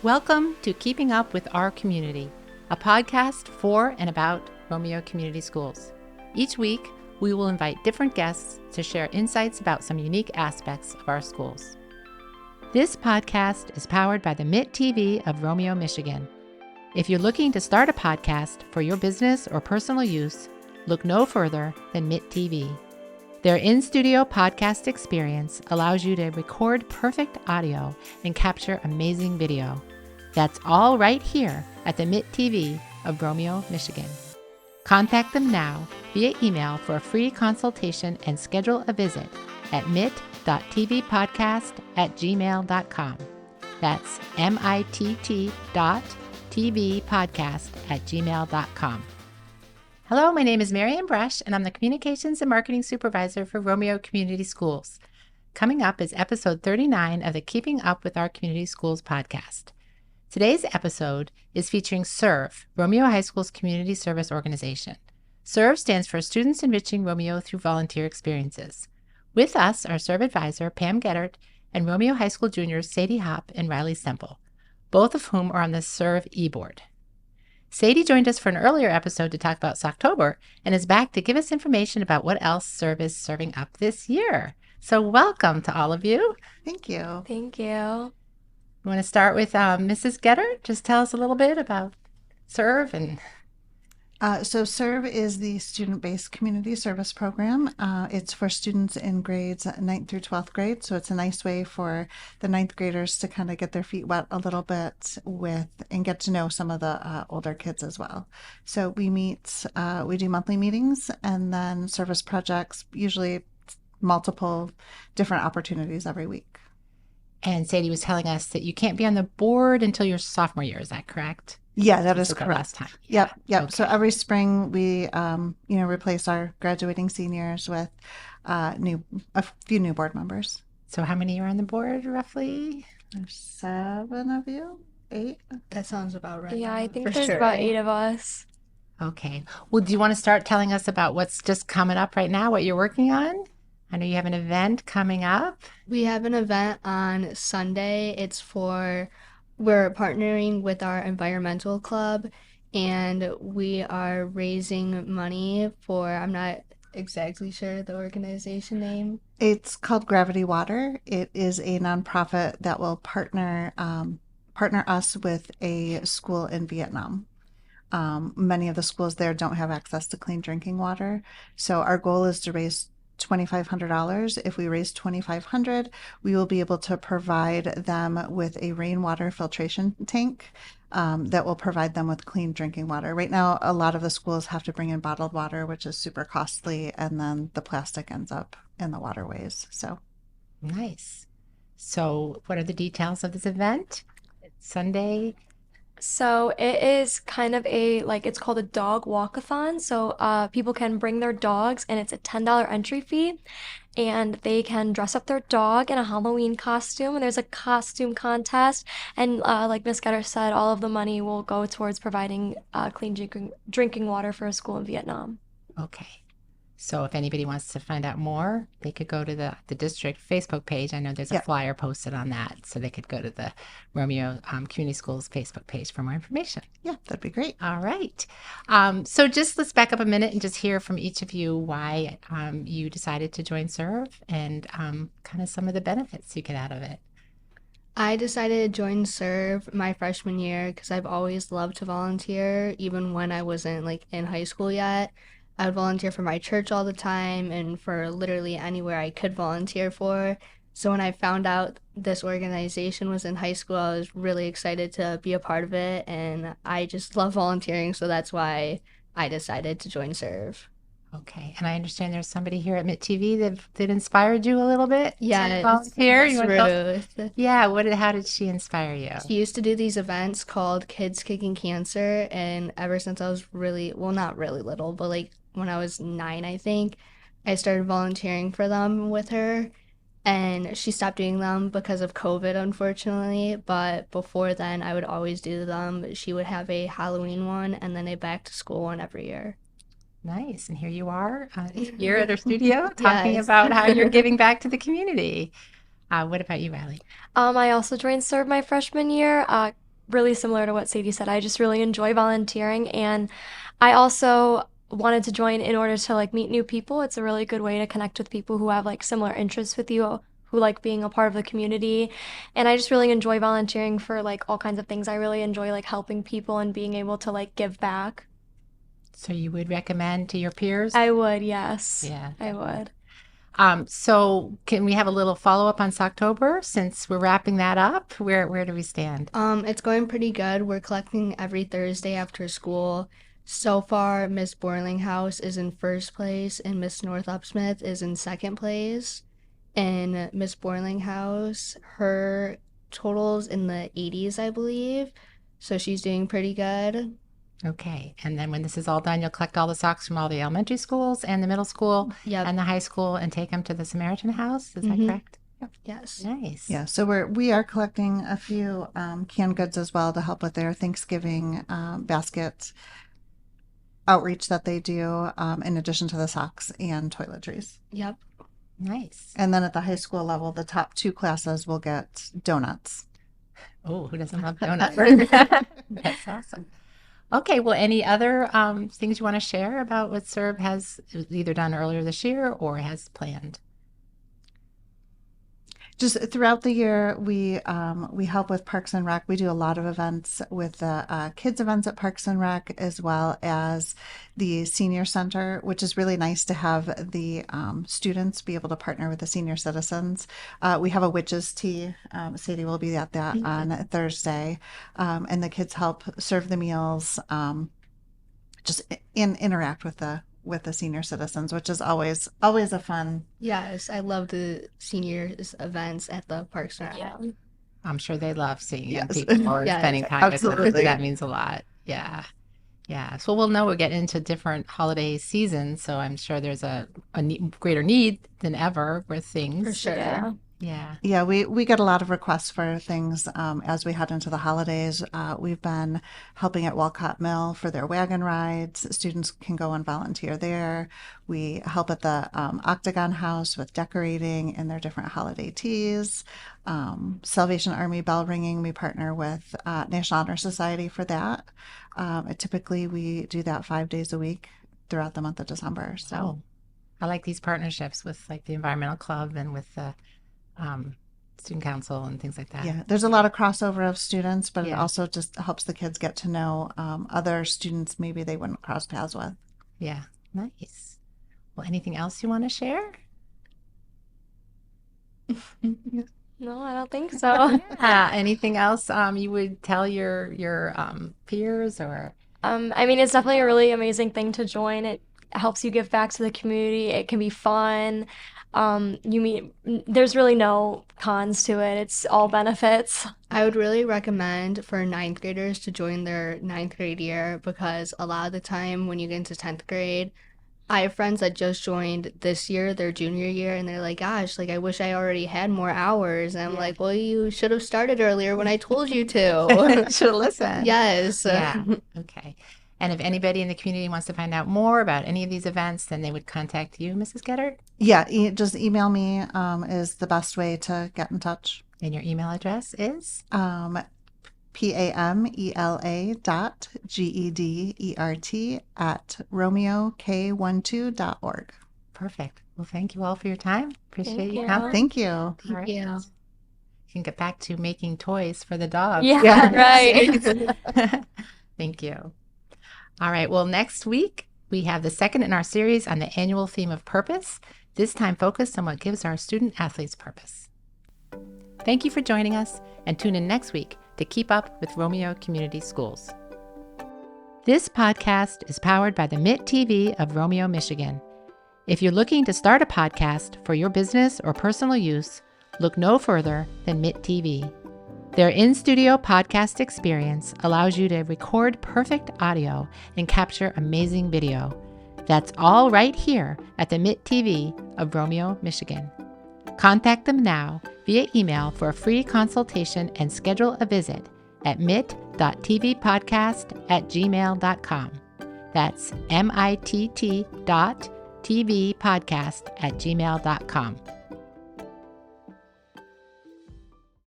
Welcome to Keeping Up with Our Community, a podcast for and about Romeo Community Schools. Each week, we will invite different guests to share insights about some unique aspects of our schools. This podcast is powered by the MIT TV of Romeo, Michigan. If you're looking to start a podcast for your business or personal use, look no further than MIT TV. Their in-studio podcast experience allows you to record perfect audio and capture amazing video. That's all right here at the MIT TV of Romeo, Michigan. Contact them now via email for a free consultation and schedule a visit at mit.tvpodcast@gmail.com. That's mitt.tvpodcast@gmail.com. Hello, my name is Marianne Brush, and I'm the Communications and Marketing Supervisor for Romeo Community Schools. Coming up is episode 39 of the Keeping Up with Our Community Schools podcast. Today's episode is featuring SERVE, Romeo High School's community service organization. SERVE stands for Students Enriching Romeo Through Volunteer Experiences. With us are SERVE advisor Pam Geddert and Romeo High School juniors Sadie Hopp and Riley Semple, both of whom are on the SERVE e-board. Sadie joined us for an earlier episode to talk about Socktober and is back to give us information about what else SERVE is serving up this year. So welcome to all of you. Thank you. Thank you. You want to start with Mrs. Geddert? Just tell us a little bit about SERVE. And So SERVE is the student-based community service program. It's for students in grades 9th through 12th grade. So it's a nice way for the 9th graders to kind of get their feet wet a little bit with and get to know some of the older kids as well. So we meet, we do monthly meetings and then service projects, usually multiple different opportunities every week. And Sadie was telling us that you can't be on the board until your sophomore year. Is that correct? Yeah, that is That's correct. last time. Yep. Okay. So every spring we, replace our graduating seniors with a few new board members. So how many are on the board, roughly? There's 7 of you, 8. That sounds about right. Yeah, I think For there's sure. about 8 of us. Okay. Well, do you want to start telling us about what's just coming up right now, what you're working on? I know you have an event coming up. We have an event on Sunday. We're partnering with our environmental club, and we are raising money for, I'm not exactly sure the organization name. It's called Gravity Water. It is a nonprofit that will partner us with a school in Vietnam. Many of the schools there don't have access to clean drinking water. So our goal is to raise $2,500. If we raise $2,500, we will be able to provide them with a rainwater filtration tank that will provide them with clean drinking water. Right now, a lot of the schools have to bring in bottled water, which is super costly, and then the plastic ends up in the waterways. So Nice. So what are the details of this event? It's Sunday. So it is kind of it's called a dog walkathon. So people can bring their dogs, and it's a $10 entry fee. And they can dress up their dog in a Halloween costume. And there's a costume contest. And like Miss Getter said, all of the money will go towards providing clean drinking water for a school in Vietnam. Okay. So if anybody wants to find out more, they could go to the district Facebook page. I know there's a flyer posted on that. So they could go to the Romeo Community Schools Facebook page for more information. yeah, that'd be great. All right. So just let's back up a minute and just hear from each of you why you decided to join SERVE and kind of some of the benefits you get out of it. I decided to join SERVE my freshman year because I've always loved to volunteer, even when I wasn't in high school yet. I would volunteer for my church all the time and for literally anywhere I could volunteer for. So when I found out this organization was in high school, I was really excited to be a part of it, and I just love volunteering, so that's why I decided to join SERVE. Okay. And I understand there's somebody here at MIT TV that inspired you a little bit Yeah, to it's volunteer. You want to tell- Ruth. Yeah. How did she inspire you? She used to do these events called Kids Kicking Cancer, and ever since I was not really little, but when I was 9, I think, I started volunteering for them with her, and she stopped doing them because of COVID, unfortunately, but before then, I would always do them. She would have a Halloween one and then a back to school one every year. Nice. And here you are here at our studio talking Yes. about how you're giving back to the community. What about you, Riley? I also joined SERVE my freshman year. really similar to what Sadie said. I just really enjoy volunteering, and I also wanted to join in order to like meet new people. It's a really good way to connect with people who have like similar interests with you, who like being a part of the community. And I just really enjoy volunteering for like all kinds of things. I really enjoy like helping people and being able to like give back. So you would recommend to your peers? I would, yes. Yeah. I would. So can we have a little follow-up on Socktober since we're wrapping that up? Where do we stand? It's going pretty good. We're collecting every Thursday after school. So far, Miss Borlinghouse is in first place and Miss North Upsmith is in second place. And Miss Borlinghouse, her total's in the 80s, I believe. So she's doing pretty good. Okay. And then when this is all done, you'll collect all the socks from all the elementary schools and the middle school Yep. and the high school and take them to the Samaritan House. Is that Mhm. correct? Yes. Nice. Yeah, so we are collecting a few canned goods as well to help with their Thanksgiving basket outreach that they do, in addition to the socks and toiletries. Yep. Nice. And then at the high school level, the top 2 classes will get donuts. Oh, who doesn't love donuts? That's awesome. Okay, well, any other things you want to share about what Serve has either done earlier this year or has planned? Just throughout the year, we help with Parks and Rec. We do a lot of events with the kids events at Parks and Rec, as well as the senior center, which is really nice to have the students be able to partner with the senior citizens. We have a witches tea. Sadie will be at that on Thursday, and the kids help serve the meals, just interact with the senior citizens, which is always a fun. Yes, I love the seniors events at the Parks and Rec. Yeah. I'm sure they love seeing young Yes. people or Yes, spending time with them. absolutely. That means a lot. Yeah. Yeah. So we'll know we're getting into different holiday seasons. So I'm sure there's a greater need than ever with things. For sure. Yeah. Yeah. Yeah, we get a lot of requests for things as we head into the holidays. We've been helping at Walcott Mill for their wagon rides. Students can go and volunteer there. We help at the Octagon House with decorating and their different holiday teas. Salvation Army bell ringing, we partner with National Honor Society for that. Typically, we do that 5 days a week throughout the month of December. So. Oh, I like these partnerships with like the Environmental Club and with the student council and things like that. Yeah, there's a lot of crossover of students, but it Yeah. also just helps the kids get to know other students maybe they wouldn't cross paths with. Yeah. Nice. Well, anything else you want to share? No, I don't think so. Yeah. Anything else you would tell your peers or? I mean, it's definitely a really amazing thing to join. It helps you give back to the community. It can be fun. There's really no cons to it. It's all benefits. I would really recommend for ninth graders to join their ninth grade year because a lot of the time when you get into 10th grade, I have friends that just joined this year, their junior year, and they're like, gosh, like I wish I already had more hours. And I'm like, well, you should have started earlier when I told you to. Should have listened. Yes. Yeah. Okay. And if anybody in the community wants to find out more about any of these events, then they would contact you, Mrs. Gettert? Yeah, just email me is the best way to get in touch. And your email address is? PAMELA.GEDERT@RomeoK12.org. Perfect. Well, thank you all for your time. Appreciate Thank you you. coming. Thank you. All right. you. You can get back to making toys for the dog. Yeah, right. Thank you. All right. Well, next week, we have the second in our series on the annual theme of purpose, this time focused on what gives our student athletes purpose. Thank you for joining us, and tune in next week to keep up with Romeo Community Schools. This podcast is powered by the MIT TV of Romeo, Michigan. If you're looking to start a podcast for your business or personal use, look no further than MIT TV. Their in-studio podcast experience allows you to record perfect audio and capture amazing video. That's all right here at the MIT TV of Romeo, Michigan. Contact them now via email for a free consultation and schedule a visit at mit.tvpodcast@gmail.com. That's MITT.tvpodcast@gmail.com.